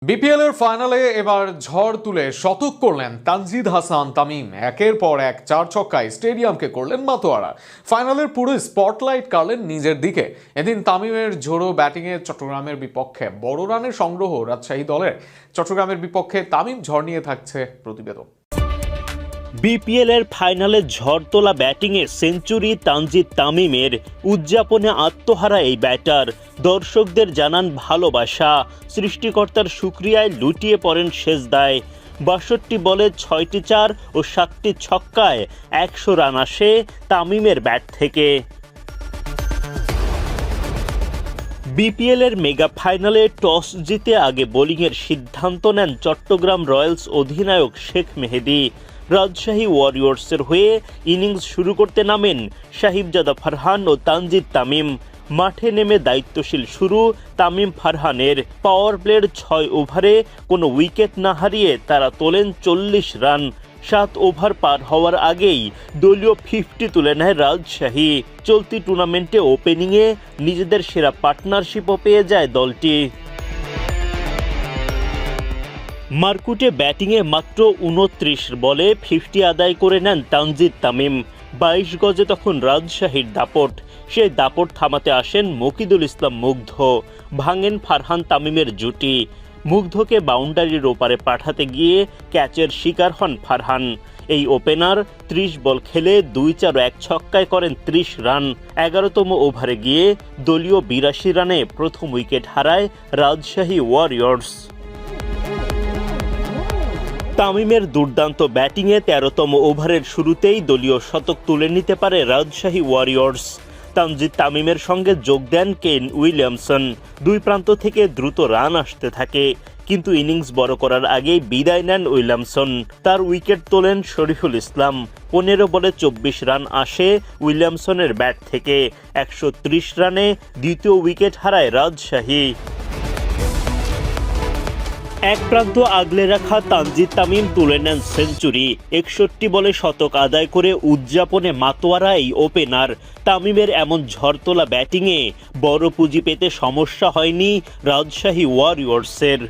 BPL এর ফাইনালে এবার ঝড় তুলে শতক করলেন তানজিদ হাসান তামিম। একের পর এক চার ছক্কায় স্টেডিয়ামকে করলেন মাতোয়ারা। ফাইনালের পুরো স্পটলাইট কাড়লেন নিজের দিকে। এদিন তামিমের ঝোড়ো ব্যাটিংয়ে চট্টগ্রামের বিপক্ষে বড় রানের সংগ্রহ রাজশাহী দলের। চট্টগ্রামের বিপক্ষে তামিম ঝড় নিয়ে থাকছে প্রতিবেদন। বিপিএল এর ফাইনালে ঝড় তোলা ব্যাটিংয়ে সেঞ্চুরি তানজিদ তামিমের। উদযাপনে আত্মহারা এই ব্যাটার। দর্শকদের জানান ভালোবাসা। সৃষ্টিকর্তার শুকরিয়ায় লুটিয়ে পড়েন সেজদায়। ৬২ বলে ৬টি চার ও ৭টি ছক্কায় ১০০ রান আসে তামিমের ব্যাট থেকে। বিপিএল এর মেগা ফাইনালে টস জিতে আগে বোলিংয়ের সিদ্ধান্ত নেন চট্টগ্রাম রয়্যালস অধিনায়ক শেখ মেহেদী। রাজশাহী ওয়ারিয়র্সের হয়ে ইনিংস শুরু করতে নামেন সাহিবজাদা ফারহান ও তানজিদ তামিম। মাঠে নেমে দায়িত্বশীল শুরু তামিম ফারহানের। পাওয়ার প্লের ৬ ওভারে কোনো উইকেট না হারিয়ে তারা তোলেন ৪০ রান। ৭ ওভার পার হওয়ার আগেই দলীয় 50 তুলে নেয় রাজশাহী। চলতি টুর্নামেন্টে ওপেনিংয়ে নিজেদের সেরা পার্টনারশিপও পেয়ে যায় দলটি। মারকুটে ব্যাটিংয়ে মাত্র ২৯ বলে 50 আদায় করে নেন তানজিদ তামিম। ২২ গজে তখন রাজশাহীর দাপট। সেই দাপট থামাতে আসেন মকিদুল ইসলাম মুগ্ধ। ভাঙেন ফারহান তামিমের জুটি। মুগ্ধকে বাউন্ডারির ওপারে পাঠাতে গিয়ে ক্যাচের শিকার হন ফারহান। এই ওপেনার ৩০ বল খেলে ২-৪ ও ১ ছক্কায় করেন ৩০ রান। ১১তম ওভারে গিয়ে দলীয় ৮২ রানে প্রথম উইকেট হারায় রাজশাহী ওয়ারিয়র্স। তামিমের দুর্দান্ত ব্যাটিংয়ে ১৩তম ওভারের শুরুতেই দলীয় শতক তুলে নিতে পারে রাজশাহী ওয়ারিয়র্স। তানজিদ তামিমের সঙ্গে যোগ দেন কেন উইলিয়ামসন। দুই প্রান্ত থেকে দ্রুত রান আসতে থাকে, কিন্তু ইনিংস বড় করার আগেই বিদায় নেন উইলিয়ামসন। তার উইকেট তোলেন শরীফুল ইসলাম। ১৫ বলে ২৪ রান আসে উইলিয়ামসনের ব্যাট থেকে। ১৩০ রানে দ্বিতীয় উইকেট হারায় রাজশাহী। এক প্রান্ত আগলে রাখা তানজিদ তামিম তুলে নেন সেঞ্চুরি। ৬১ বলে শতক আদায় করে উদযাপনে মাতোয়ারা এই ওপেনার। তামিমের এমন ঝড় তোলা ব্যাটিংয়ে বড় পুঁজি পেতে সমস্যা হয়নি রাজশাহী ওয়ারিয়র্সের।